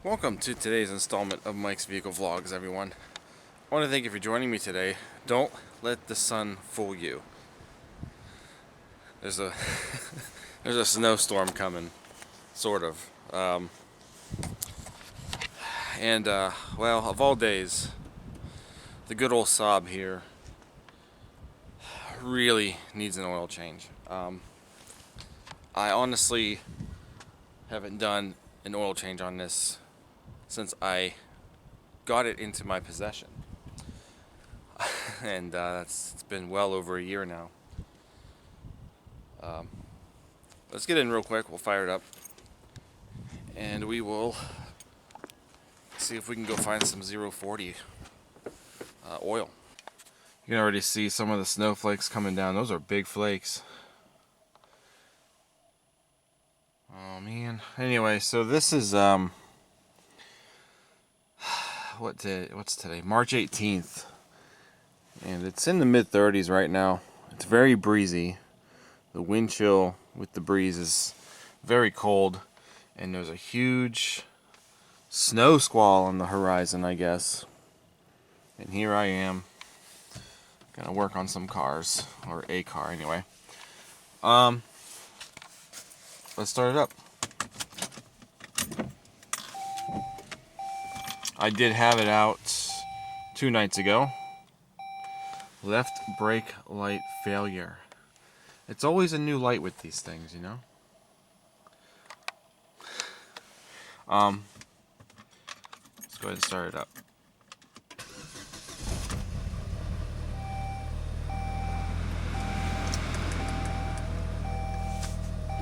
Welcome to today's installment of Mike's Vehicle Vlogs, everyone. I want to thank you for joining me today. Don't let the sun fool you. There's a there's a snowstorm coming, sort of. Well, of all days, the good old Saab here really needs an oil change. I honestly haven't done an oil change on this since I got it into my possession. And it's been well over a year now. Let's get in real quick. We'll fire it up, and we will see if we can go find some 040 oil. You can already see some of the snowflakes coming down. Those are big flakes. Oh man. Anyway, so this is what's today? March 18th. And it's in the mid-30s right now. It's very breezy. The wind chill with the breeze is very cold, and there's a huge snow squall on the horizon, I guess. And here I am, gonna work on some cars, or a car anyway. Let's start it up. I did have it out 2 nights ago. Left brake light failure. It's always a new light with these things, you know? Let's go ahead and start it up.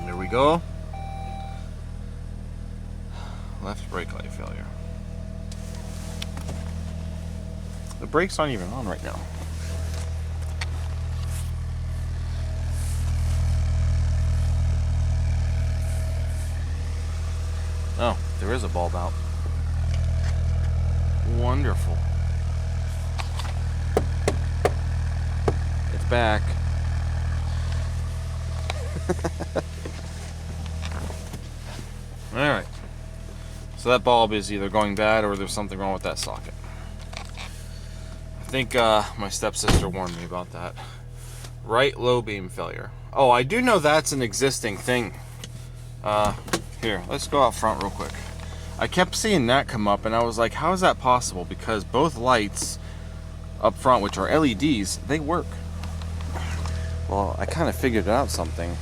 There we go. Left brake light failure. The brake's not even on right now. Oh, there is a bulb out. Wonderful. It's back. Alright. So that bulb is either going bad or there's something wrong with that socket. I think my stepsister warned me about that. Right low beam failure. Oh, I do know that's an existing thing. Here, let's go out front real quick. I kept seeing that come up, and I was like, how is that possible? Because both lights up front, which are LEDs, they work. Well, I kind of figured out something.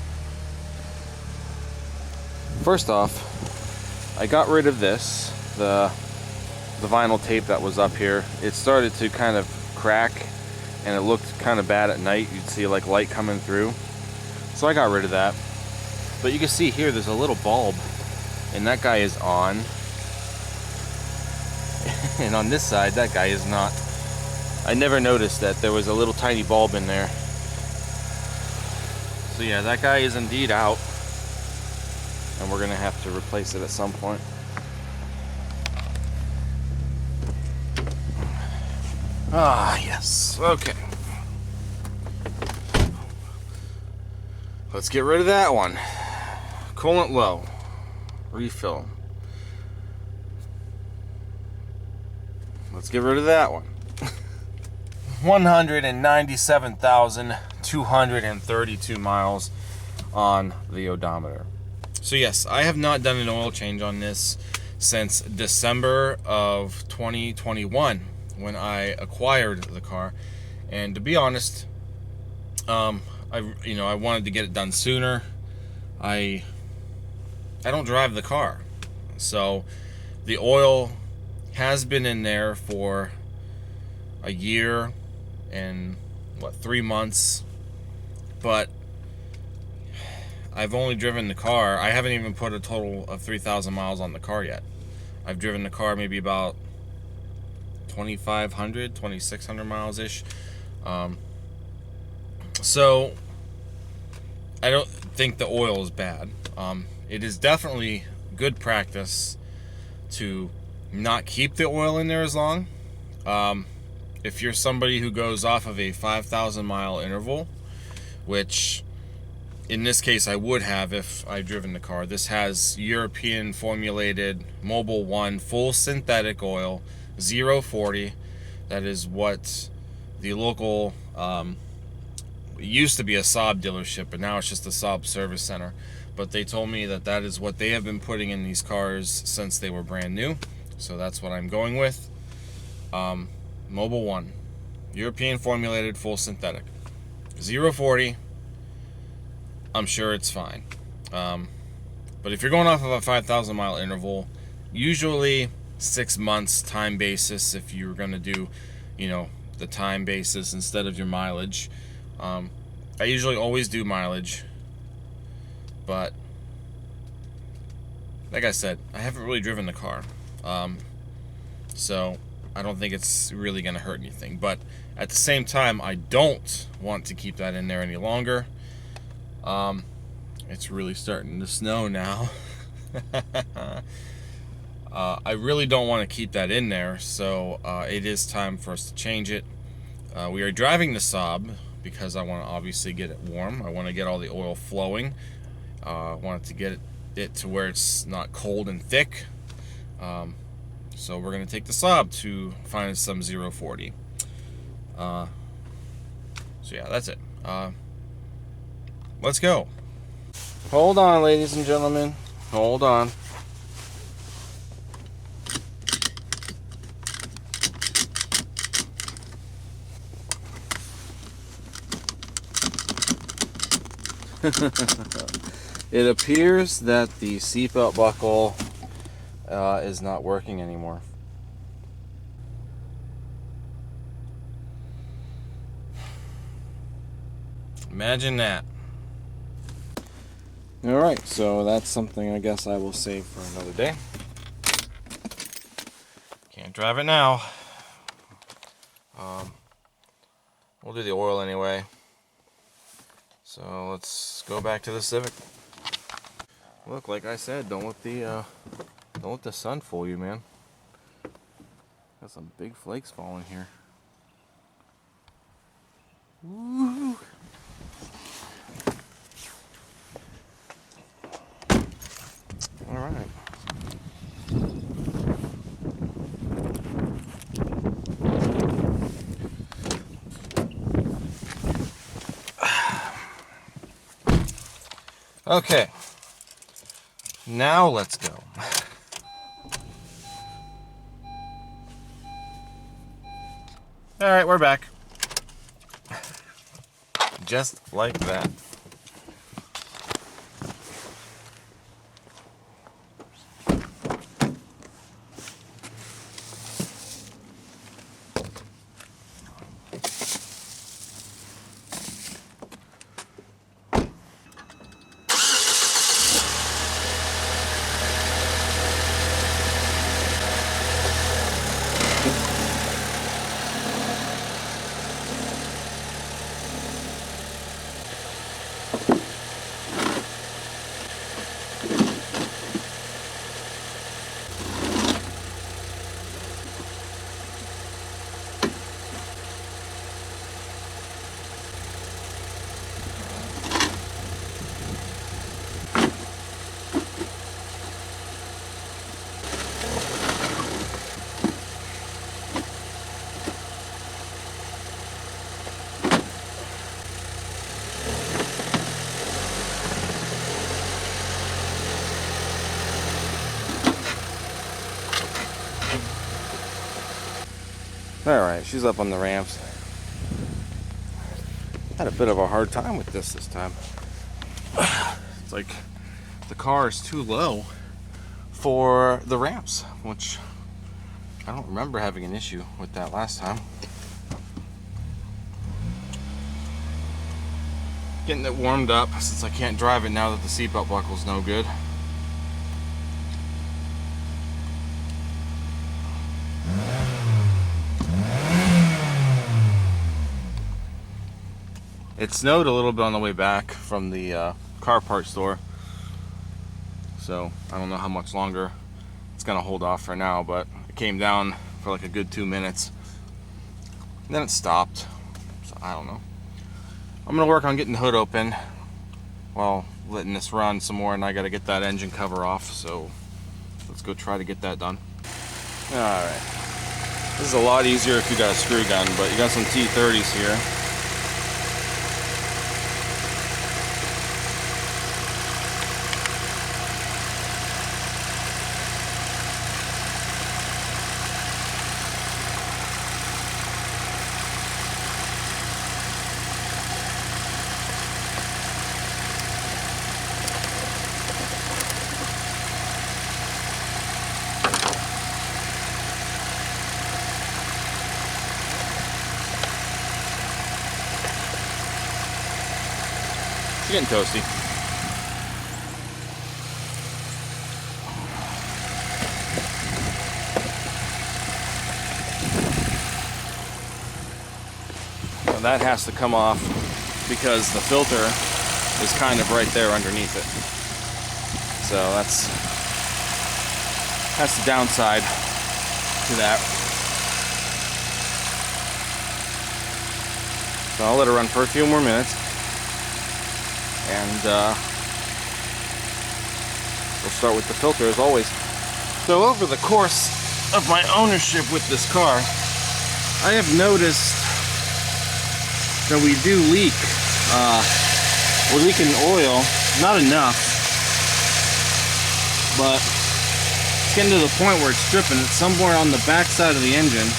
First off, I got rid of this, the vinyl tape that was up here. It started to kind of crack, and it looked kind of bad at night. You'd see like light coming through. So I got rid of that. But you can see here, there's a little bulb, and that guy is on. And on this side, that guy is not. I never noticed that there was a little tiny bulb in there. So yeah, that guy is indeed out. And we're gonna have to replace it at some point. Ah, yes. Okay. Let's get rid of that one. Coolant low. Refill. Let's get rid of that one. 197,232 miles on the odometer. So yes, I have not done an oil change on this since December of 2021 when I acquired the car. And to be honest, I wanted to get it done sooner. I don't drive the car, so the oil has been in there for a year and 3 months, but I've only driven the car. I haven't even put a total of 3,000 miles on the car yet. I've driven the car maybe about 2,500, 2,600 miles ish. So I don't think the oil is bad. It is definitely good practice to not keep the oil in there as long. If you're somebody who goes off of a 5,000 mile interval, which in this case, I would have if I'd driven the car. This has European formulated Mobil 1 full synthetic oil, 040. That is what the local, it used to be a Saab dealership, but now it's just a Saab service center. But they told me that that is what they have been putting in these cars since they were brand new. So that's what I'm going with. Mobil 1, European formulated full synthetic, 040. I'm sure it's fine. But if you're going off of a 5,000 mile interval, usually 6 months time basis, if you're going to do, you know, the time basis instead of your mileage. I usually always do mileage, but like I said, I haven't really driven the car. So I don't think it's really going to hurt anything. But at the same time, I don't want to keep that in there any longer. It's really starting to snow now. I really don't want to keep that in there, so it is time for us to change it. We are driving the Saab because I want to obviously get it warm. I want to get all the oil flowing. I want to get it to where it's not cold and thick. So we're going to take the Saab to find some 040. So yeah, that's it. Let's go. Hold on, ladies and gentlemen. Hold on. It appears that the seatbelt buckle is not working anymore. Imagine that. Alright, so that's something I guess I will save for another day. Can't drive it now. We'll do the oil anyway. So let's go back to the Civic. Look, like I said, don't let the sun fool you, man. Got some big flakes falling here. Woo! All right. Okay. Now let's go. All right, we're back. Just like that. Alright, she's up on the ramps. Had a bit of a hard time with this time. It's like the car is too low for the ramps, which I don't remember having an issue with that last time. Getting it warmed up since I can't drive it now that the seatbelt buckle's no good. It snowed a little bit on the way back from the car part store, so I don't know how much longer it's gonna hold off for now, but it came down for like a good 2 minutes and then it stopped, so I don't know. I'm gonna work on getting the hood open while letting this run some more, and I got to get that engine cover off, so let's go try to get that done. Alright, this is a lot easier if you got a screw gun, but you got some T30s here. Getting toasty. Now that has to come off because the filter is kind of right there underneath it. So that's the downside to that. So I'll let it run for a few more minutes. And we'll start with the filter as always. So over the course of my ownership with this car, I have noticed that we do leak. We're leaking oil, not enough, but it's getting to the point where it's dripping. It's somewhere on the back side of the engine,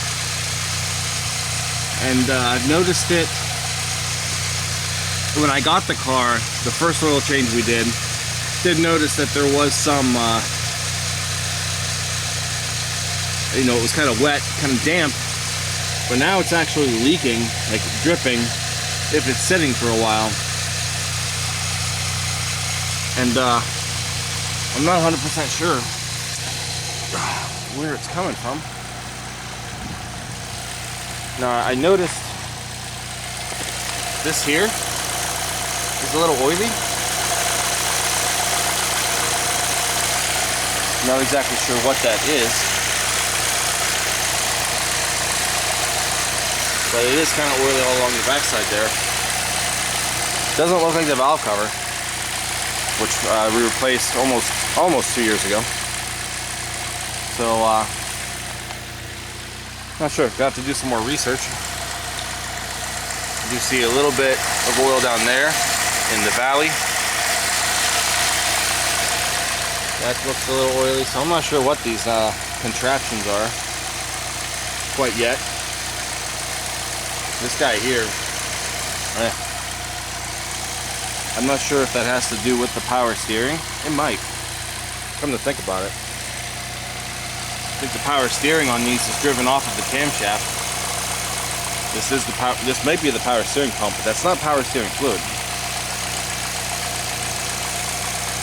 and I've noticed it when I got the car. The first oil change we did notice that there was some, you know, it was kind of wet, kind of damp, but now it's actually leaking, like dripping, if it's sitting for a while. And I'm not 100% sure where it's coming from. Now I noticed this here is a little oily. Not exactly sure what that is, but it is kind of oily all along the backside there. Doesn't look like the valve cover, which we replaced almost 2 years ago. So not sure. Got to do some more research. You see a little bit of oil down there in the valley. That looks a little oily, so I'm not sure what these contraptions are quite yet. This guy here, I'm not sure if that has to do with the power steering. It might, come to think about it. I think the power steering on these is driven off of the camshaft. This might be the power steering pump, but that's not power steering fluid.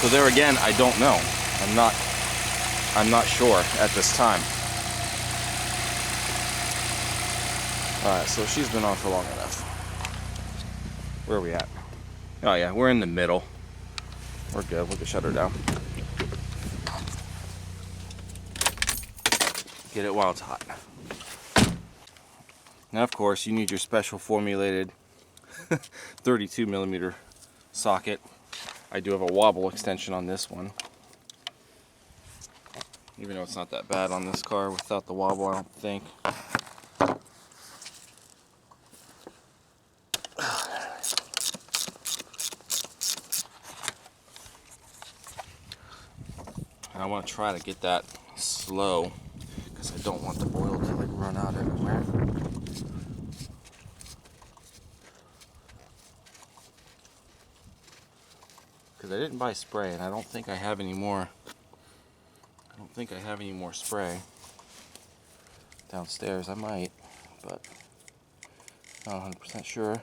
So there again, I don't know. I'm not sure at this time. Alright, so she's been on for long enough. Where are we at? Oh yeah, we're in the middle. We're good. We can shut her down. Get it while it's hot. Now, of course, you need your special formulated 32mm socket. I do have a wobble extension on this one. Even though it's not that bad on this car without the wobble, I don't think. I want to try to get that slow because I don't want the oil to like run out everywhere. Because I didn't buy spray, and I don't think I have any more. I don't think I have any more spray downstairs. I might, but not 100% sure.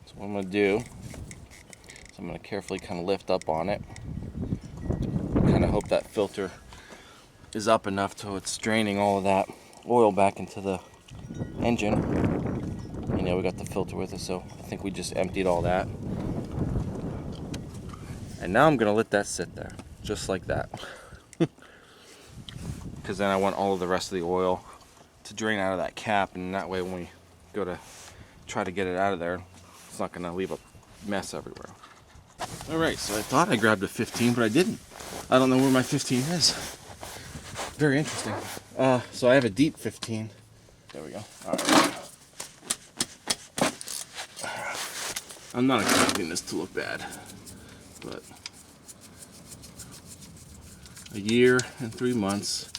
So what I'm going to do is I'm going to carefully kind of lift up on it. Kind of hope that filter is up enough so it's draining all of that oil back into the engine. You know, we got the filter with us, so I think we just emptied all that. And now I'm going to let that sit there, just like that. Because then I want all of the rest of the oil to drain out of that cap, and that way when we go to try to get it out of there, it's not going to leave a mess everywhere. Alright, so I thought I grabbed a 15, but I didn't. I don't know where my 15 is. Very interesting. So I have a deep 15. There we go. Alright. I'm not expecting this to look bad, but a year and 3 months,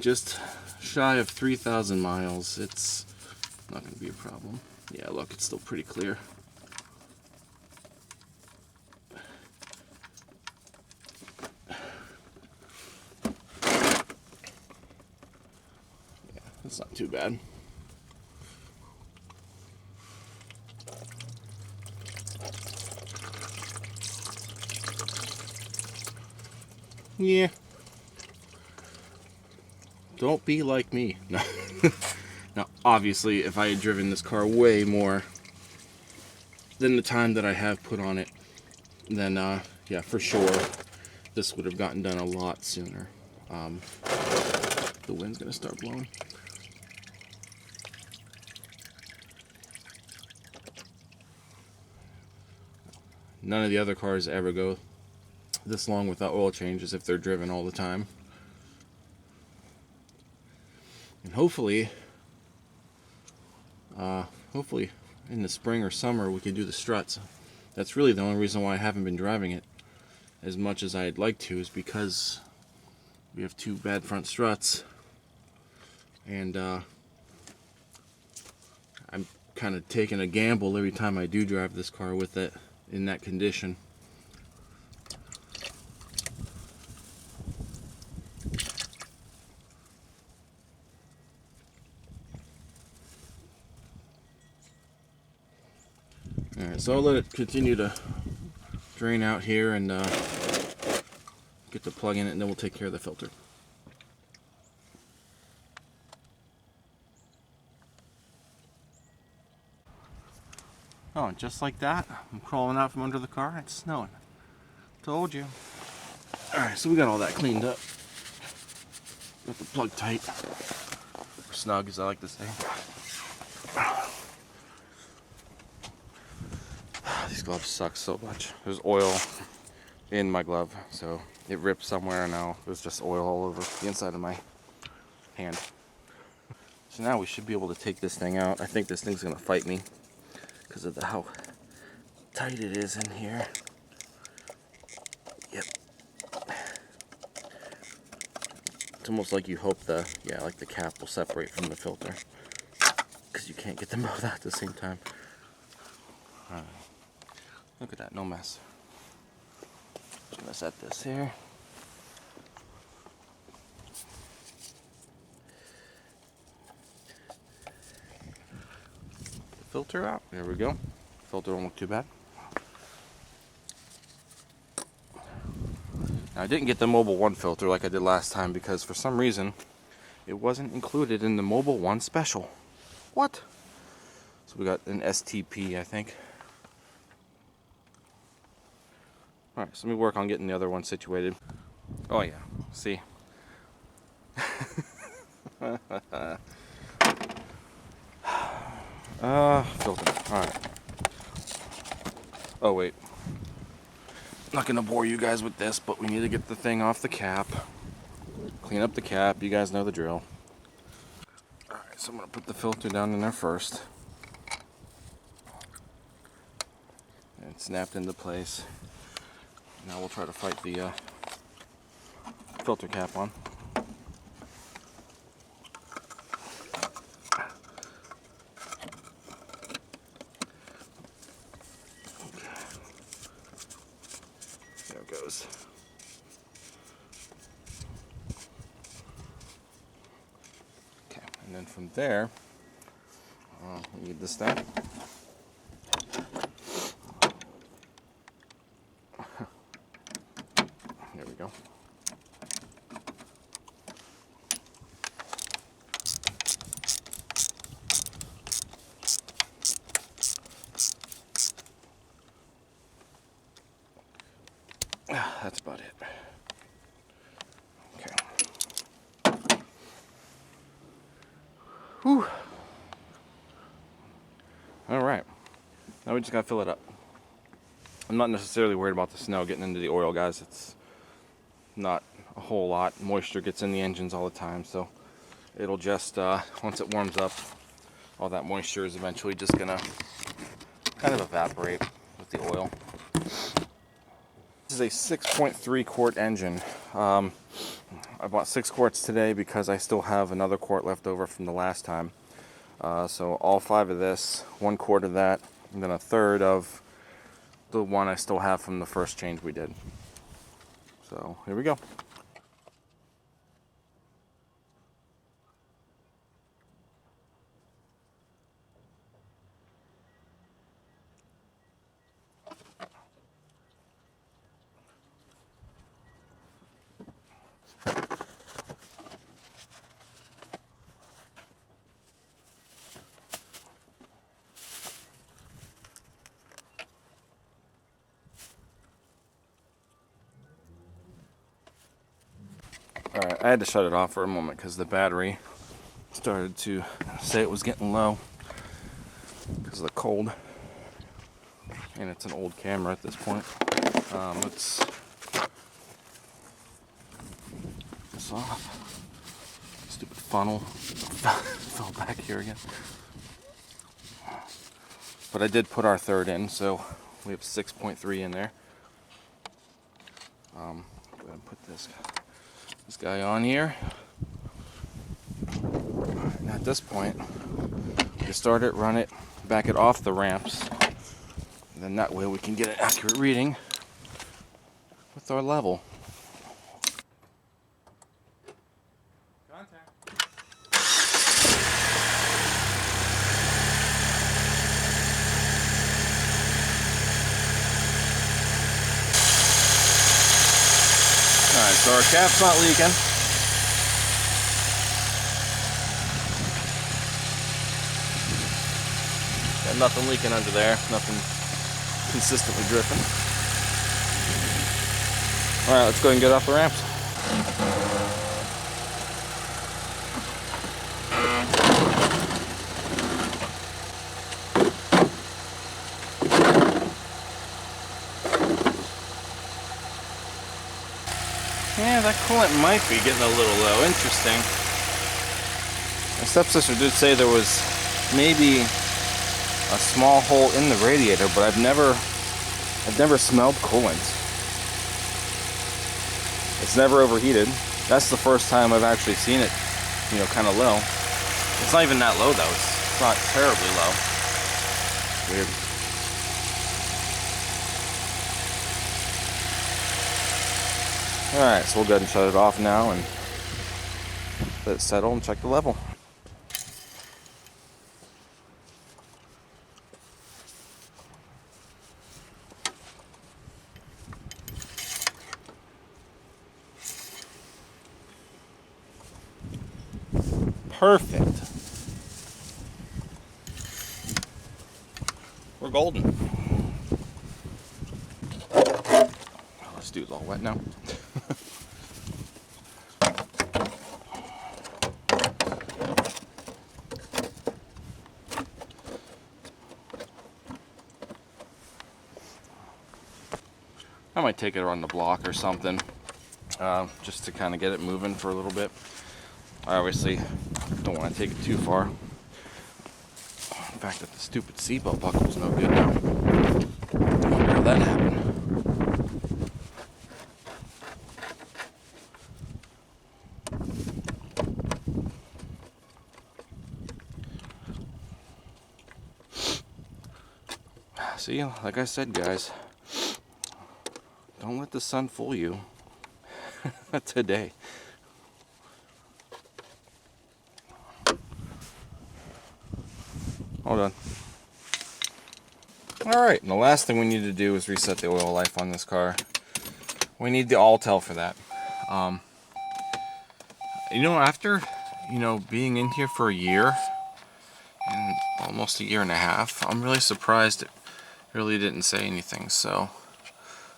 just shy of 3,000 miles. It's not going to be a problem. Yeah, look, it's still pretty clear. Yeah, it's not too bad. Yeah. Don't be like me. No. Now, obviously, if I had driven this car way more than the time that I have put on it, then, yeah, for sure, this would have gotten done a lot sooner. The wind's gonna start blowing. None of the other cars ever go this long without oil changes if they're driven all the time. And hopefully in the spring or summer we could do the struts. That's really the only reason why I haven't been driving it as much as I'd like to, is because we have two bad front struts, and I'm kind of taking a gamble every time I do drive this car with it in that condition. Alright, so I'll let it continue to drain out here and get the plug in it, and then we'll take care of the filter. Oh, and just like that, I'm crawling out from under the car and it's snowing. Told you. Alright, so we got all that cleaned up. Got the plug tight. Or snug, as I like to say. These gloves suck so much. There's oil in my glove, so it ripped somewhere, and now there's just oil all over the inside of my hand. So now we should be able to take this thing out. I think this thing's gonna fight me because of how tight it is in here. Yep. It's almost like you hope like the cap will separate from the filter, because you can't get them both out at the same time. Alright. Look at that, no mess. Just gonna set this here. Filter out. There we go. Filter don't look too bad. Now, I didn't get the Mobile 1 filter like I did last time because for some reason it wasn't included in the Mobile 1 special. What? So we got an STP, I think. Alright, so let me work on getting the other one situated. Oh yeah, see? Filter. Alright. Oh wait. I'm not gonna bore you guys with this, but we need to get the thing off the cap. Clean up the cap, you guys know the drill. Alright, so I'm gonna put the filter down in there first. And it's snapped into place. Now we'll try to fight the filter cap on. There it goes. Okay, and then from there, we need this thing. There we go. That's about it. Okay. Whew. Now we just gotta fill it up. I'm not necessarily worried about the snow getting into the oil, guys. It's not a whole lot. Moisture gets in the engines all the time, so it'll just, once it warms up, all that moisture is eventually just gonna kind of evaporate with the oil. This is a 6.3 quart engine. I bought 6 quarts today because I still have another quart left over from the last time. So all 5 of this, 1 quart of that, and then a third of the one I still have from the first change we did. So here we go. Alright, I had to shut it off for a moment because the battery started to say it was getting low because of the cold. And it's an old camera at this point. Let's get this off. Stupid funnel fell back here again. But I did put our third in, so we have 6.3 in there. Go ahead and put this guy on here. And at this point, you start it, run it, back it off the ramps, and then that way we can get an accurate reading with our level. Contact. Alright, so our cap's not leaking. Got nothing leaking under there, nothing consistently dripping. Alright, let's go ahead and get off the ramps. Yeah, that coolant might be getting a little low. Interesting. My stepsister did say there was maybe a small hole in the radiator, but I've never smelled coolant. It's never overheated. That's the first time I've actually seen it, you know, kind of low. It's not even that low though. It's not terribly low. Weird. Alright, so we'll go ahead and shut it off now and let it settle and check the level. Perfect. We're golden. This dude's all wet now. I might take it around the block or something, just to kind of get it moving for a little bit. I obviously don't want to take it too far. The fact that the stupid seatbelt buckle is no good now. I wonder how that happened. See, like I said, guys, don't let the sun fool you today. Hold on. Alright, and the last thing we need to do is reset the oil life on this car. We need the all-tell for that. You know, after, being in here for a year, and almost a year and a half, I'm really surprised it really didn't say anything. So,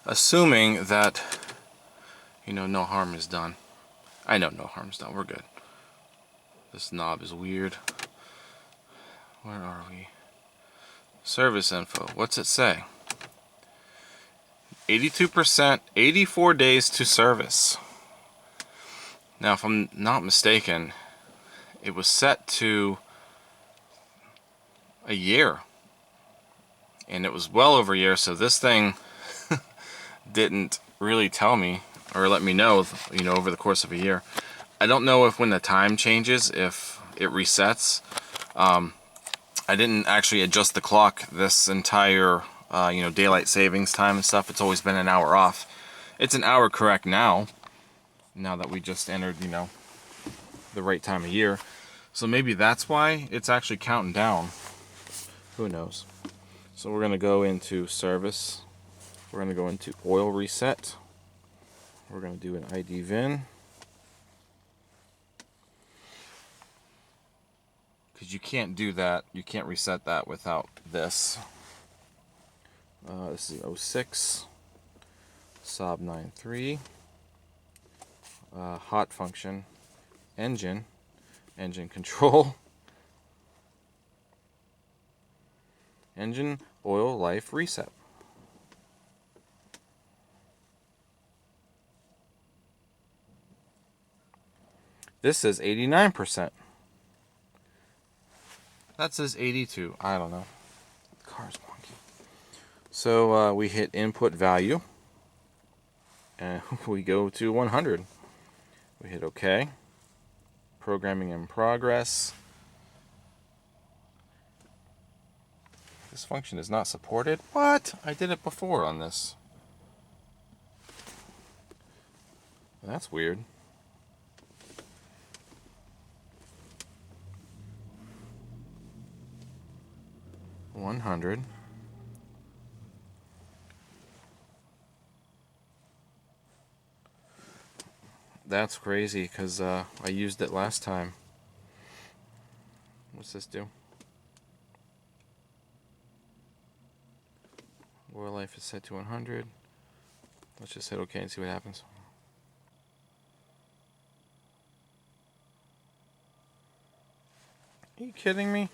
assuming that, no harm is done. I know no harm's done, we're good. This knob is weird. Where are we? Service info. What's it say? 82%, 84 days to service. Now, if I'm not mistaken, it was set to a year. And it was well over a year, so this thing didn't really tell me or let me know, over the course of a year. I don't know if when the time changes, if it resets. I didn't actually adjust the clock this entire, daylight savings time and stuff. It's always been an hour off. It's an hour correct now that we just entered, the right time of year. So maybe that's why it's actually counting down. Who knows? So we're going to go into service. We're going to go into oil reset. We're going to do an ID VIN. Because you can't do that. You can't reset that without this. This is 06 Saab 9.3. Hot function. Engine control. Engine oil life reset. This says 89%. That says 82. I don't know. The car's wonky. So we hit input value. And we go to 100. We hit OK. Programming in progress. This function is not supported. What? I did it before on this. That's weird. $100. That's crazy because I used it last time. What's this do? Oil life is set to 100. Let's just hit OK and see what happens. Are you kidding me?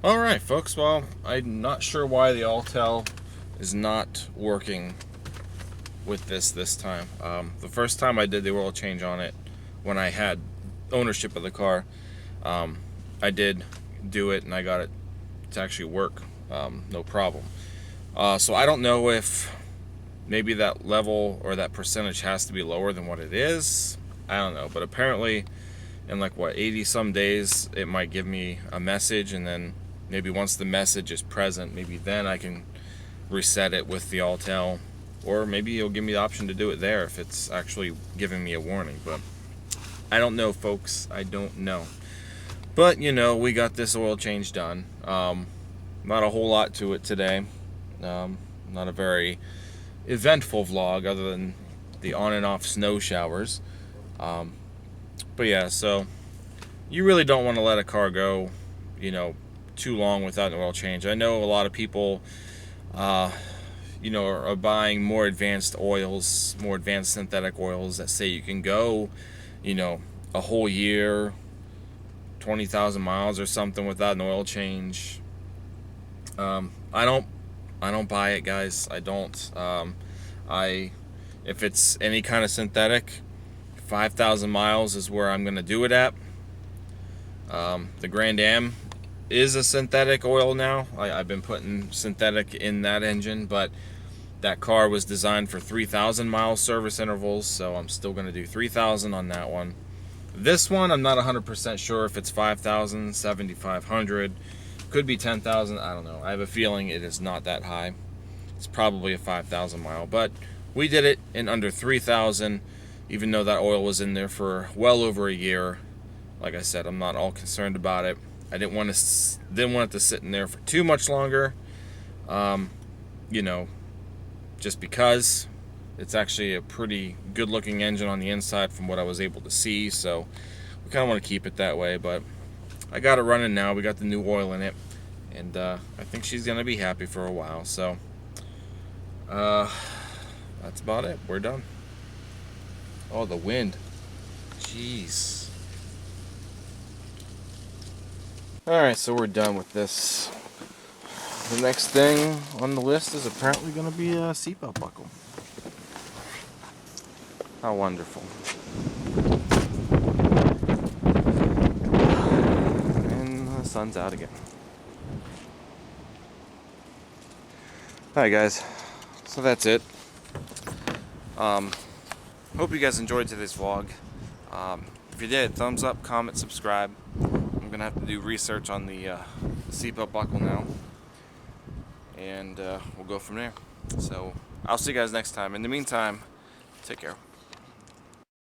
Alright folks, well, I'm not sure why the Autel is not working with this time. The first time I did the oil change on it, when I had ownership of the car, I did do it and I got it to actually work, no problem. So I don't know if maybe that level or that percentage has to be lower than what it is. I don't know, but apparently in like 80 some days it might give me a message, and then maybe once the message is present, maybe then I can reset it with the Autel, or maybe it'll give me the option to do it there if it's actually giving me a warning. But I don't know folks, I don't know. But we got this oil change done. Not a whole lot to it today. Not a very eventful vlog other than the on and off snow showers. But yeah, so you really don't want to let a car go, too long without an oil change. I know a lot of people, are buying more advanced oils, more advanced synthetic oils that say you can go, a whole year, 20,000 miles or something without an oil change. I don't buy it, guys. I don't. If it's any kind of synthetic, 5,000 miles is where I'm gonna do it at. The Grand Am is a synthetic oil now. I've been putting synthetic in that engine, but that car was designed for 3,000 mile service intervals, so I'm still gonna do 3,000 on that one. This one, I'm not 100% sure if it's 5,000, 7,500, could be 10,000. I don't know. I have a feeling it is not that high. It's probably a 5,000 mile, but we did it in under 3,000. Even though that oil was in there for well over a year. Like I said, I'm not all concerned about it. I didn't want it to sit in there for too much longer. Just because it's actually a pretty good looking engine on the inside from what I was able to see. So we kind of want to keep it that way. But I got it running now. We got the new oil in it. And I think she's going to be happy for a while. So that's about it. We're done. Oh, the wind. Jeez. Alright, so we're done with this. The next thing on the list is apparently going to be a seatbelt buckle. How wonderful. And the sun's out again. Alright guys, so that's it. Hope you guys enjoyed today's vlog. If you did, thumbs up, comment, subscribe. I'm going to have to do research on the seatbelt buckle now. And we'll go from there. So I'll see you guys next time. In the meantime, take care.